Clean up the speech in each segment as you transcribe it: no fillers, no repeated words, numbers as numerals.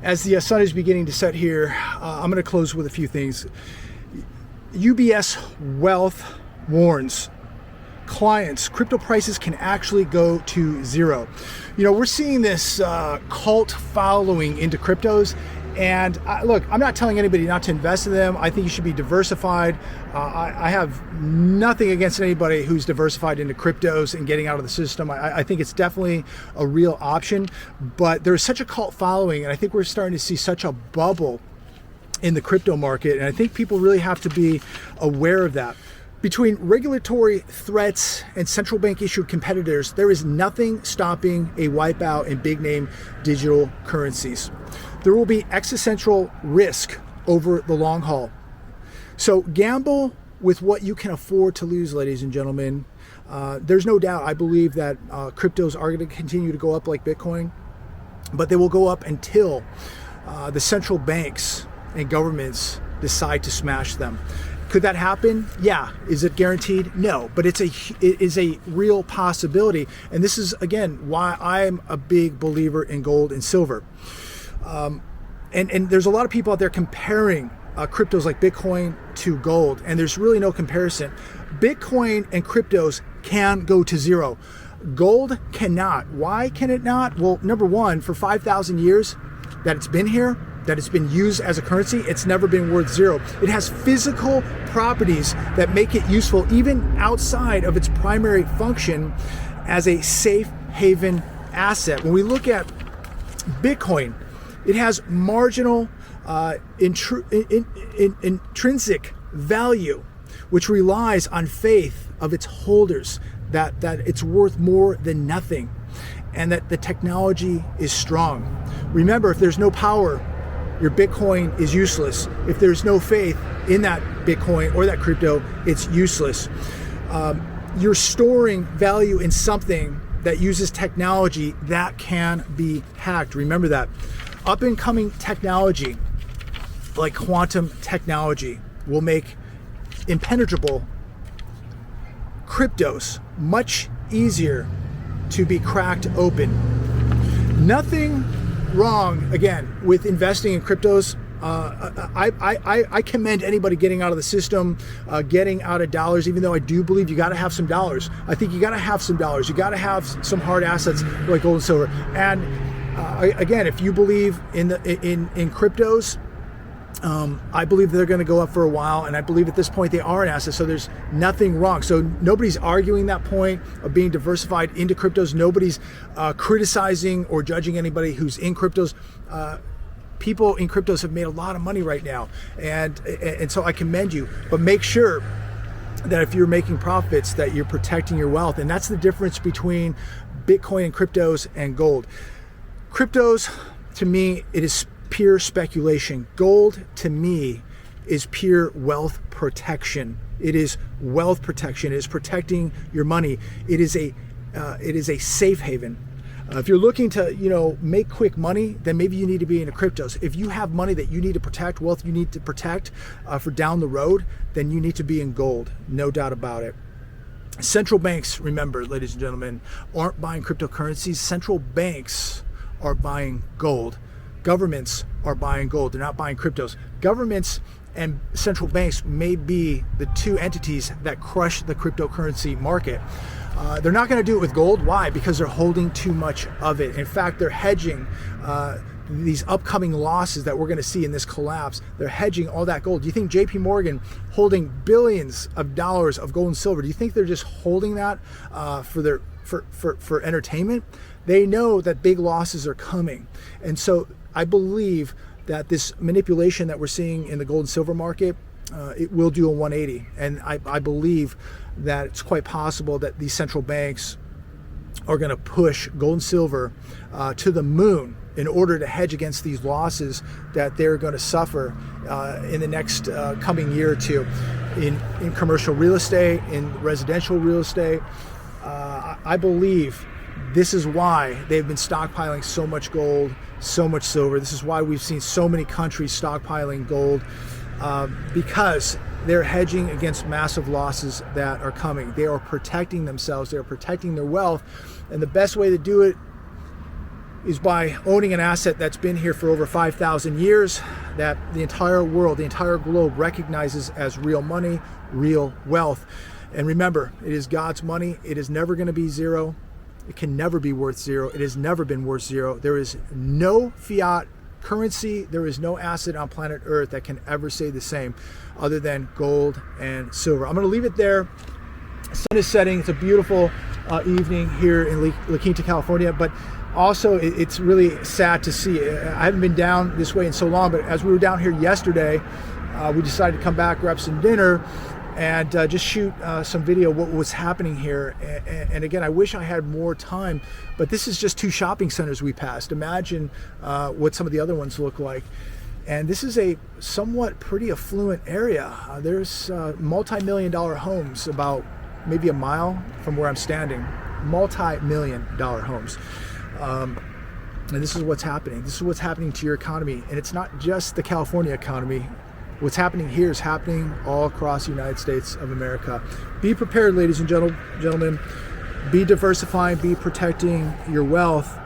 As the sun is beginning to set here, I'm going to close with a few things. UBS Wealth warns clients crypto prices can actually go to zero. You know, we're seeing this cult following into cryptos. And look, I'm not telling anybody not to invest in them. I think you should be diversified. I have nothing against anybody who's diversified into cryptos and getting out of the system. I think it's definitely a real option, but there's such a cult following, and I think we're starting to see such a bubble in the crypto market, and I think people really have to be aware of that. Between regulatory threats and central bank issued competitors, there is nothing stopping a wipeout in big name digital currencies. There will be existential risk over the long haul. So gamble with what you can afford to lose, ladies and gentlemen. There's no doubt, I believe that cryptos are going to continue to go up like Bitcoin, but they will go up until the central banks and governments decide to smash them. Could that happen? Yeah. Is it guaranteed? No, but it is a real possibility. And this is, again, why I'm a big believer in gold and silver. And there's a lot of people out there comparing cryptos like Bitcoin to gold, and there's really no comparison. Bitcoin and cryptos can go to zero. Gold cannot. Why can it not? Well, number one, for 5,000 years that it's been here, that it's been used as a currency, it's never been worth zero. It has physical properties that make it useful even outside of its primary function as a safe haven asset. When we look at Bitcoin, it has marginal intrinsic value, which relies on faith of its holders that it's worth more than nothing, and that the technology is strong. Remember, if there's no power, your Bitcoin is useless. If there's no faith in that Bitcoin or that crypto, it's useless. You're storing value in something that uses technology that can be hacked. Remember that. Up and coming technology like quantum technology will make impenetrable cryptos much easier to be cracked open. Nothing wrong, again, with investing in cryptos. I commend anybody getting out of the system, getting out of dollars, even though I do believe you got to have some dollars. I think you got to have some dollars. You got to have some hard assets like gold and silver. And again, if you believe in cryptos, I believe they're going to go up for a while, and I believe at this point they are an asset, so there's nothing wrong. So nobody's arguing that point of being diversified into cryptos. Nobody's criticizing or judging anybody who's in cryptos. People in cryptos have made a lot of money right now, and so I commend you. But make sure that if you're making profits, that you're protecting your wealth, and that's the difference between Bitcoin and cryptos and gold. Cryptos, to me, it is pure speculation. Gold, to me, is pure wealth protection. It is wealth protection. It is protecting your money. It is a safe haven. If you're looking to, make quick money, then maybe you need to be into cryptos. If you have money that you need to protect, wealth you need to protect for down the road, then you need to be in gold. No doubt about it. Central banks, remember, ladies and gentlemen, aren't buying cryptocurrencies. Central banks are buying gold. Governments are buying gold. They're not buying cryptos. Governments and central banks may be the two entities that crush the cryptocurrency market. They're not going to do it with gold. Why? Because they're holding too much of it. In fact, they're hedging these upcoming losses that we're going to see in this collapse. They're hedging all that gold. Do you think JP Morgan holding billions of dollars of gold and silver, do you think they're just holding that for entertainment? They know that big losses are coming. And so I believe that this manipulation that we're seeing in the gold and silver market, it will do a 180. And I believe that it's quite possible that these central banks are going to push gold and silver to the moon in order to hedge against these losses that they're going to suffer in the next coming year or two in commercial real estate, in residential real estate. I believe this is why they've been stockpiling so much gold, so much silver. This is why we've seen so many countries stockpiling gold, because they're hedging against massive losses that are coming. They are protecting themselves. They are protecting their wealth. And the best way to do it is by owning an asset that's been here for over 5,000 years, that the entire world, the entire globe recognizes as real money, real wealth. And remember, it is God's money. It is never going to be zero. It can never be worth zero. It has never been worth zero. There is no fiat currency, there is no asset on planet Earth that can ever say the same other than gold and silver. I'm going to leave it there. Sun is setting. It's a beautiful evening here in La Quinta, California, but also it's really sad to see. I haven't been down this way in so long, but as we were down here yesterday, we decided to come back, grab some dinner, and just shoot some video of what was happening here. And again, I wish I had more time, but this is just 2 shopping centers we passed. Imagine what some of the other ones look like. And this is a somewhat pretty affluent area. There's multi-million-dollar homes about maybe a mile from where I'm standing. Multi-million-dollar homes. And this is what's happening. This is what's happening to your economy. And it's not just the California economy. What's happening here is happening all across the United States of America. Be prepared, ladies and gentlemen. Be diversifying, be protecting your wealth.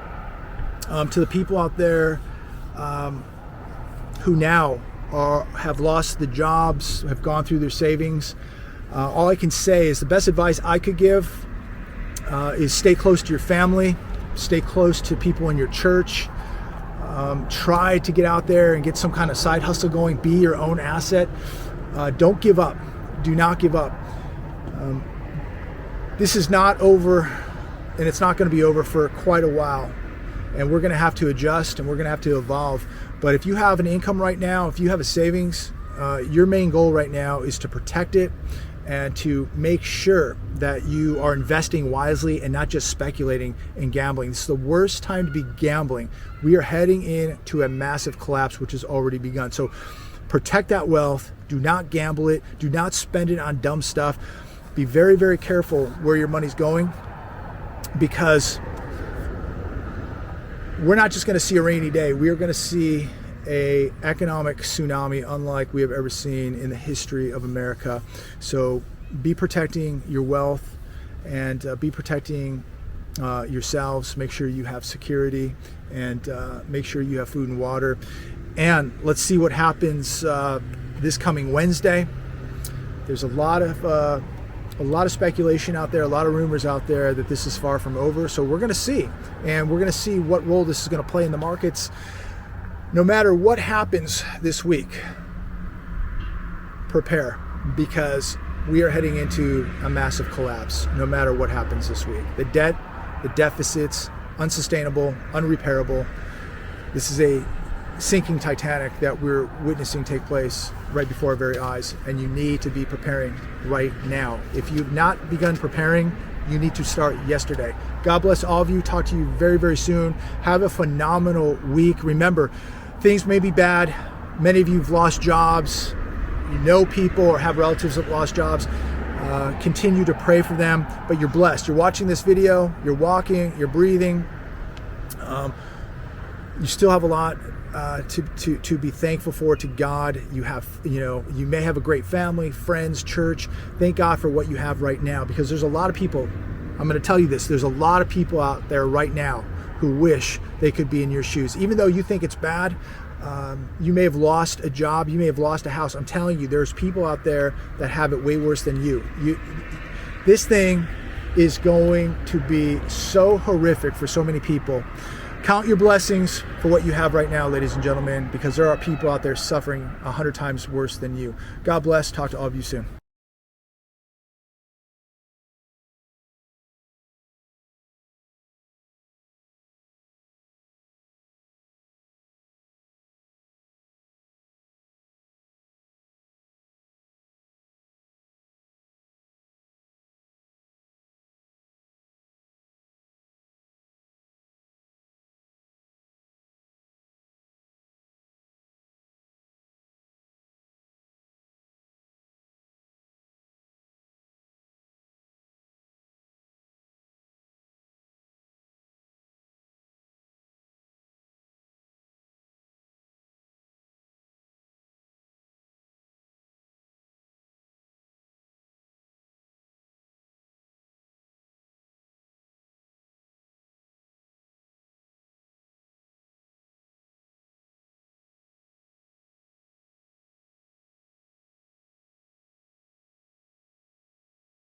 To the people out there who now have lost the jobs, have gone through their savings, all I can say is the best advice I could give is stay close to your family, stay close to people in your church. Try to get out there and get some kind of side hustle going. Be your own asset. Don't give up. Do not give up. This is not over, and it's not going to be over for quite a while. And we're going to have to adjust, and we're going to have to evolve. But if you have an income right now, if you have a savings, your main goal right now is to protect it and to make sure that you are investing wisely and not just speculating and gambling. This is the worst time to be gambling. We are heading into a massive collapse, which has already begun. So protect that wealth. Do not gamble it. Do not spend it on dumb stuff. Be very, very careful where your money's going, because we're not just going to see a rainy day. We are going to see a economic tsunami unlike we have ever seen in the history of America. So be protecting your wealth and be protecting yourselves. Make sure you have security, and make sure you have food and water. And let's see what happens this coming Wednesday. There's a lot of speculation out there, a lot of rumors out there that this is far from over. So we're going to see, and we're going to see what role this is going to play in the markets. No matter what happens this week, prepare, because we are heading into a massive collapse no matter what happens this week. The debt, the deficits, unsustainable, unrepairable. This is a sinking Titanic that we're witnessing take place right before our very eyes, and you need to be preparing right now. If you've not begun preparing, you need to start yesterday. God bless all of you. Talk to you very, very soon. Have a phenomenal week. Remember, things may be bad. Many of you have lost jobs. You know people or have relatives that lost jobs. Continue to pray for them, but you're blessed. You're watching this video, you're walking, you're breathing. You still have a lot to be thankful for to God. You have, you may have a great family, friends, church. Thank God for what you have right now, because there's a lot of people, I'm going to tell you this, there's a lot of people out there right now who wish they could be in your shoes. Even though you think it's bad, you may have lost a job, you may have lost a house. I'm telling you, there's people out there that have it way worse than you. This thing is going to be so horrific for so many people. Count your blessings for what you have right now, ladies and gentlemen, because there are people out there suffering 100 times worse than you. God bless. Talk to all of you soon.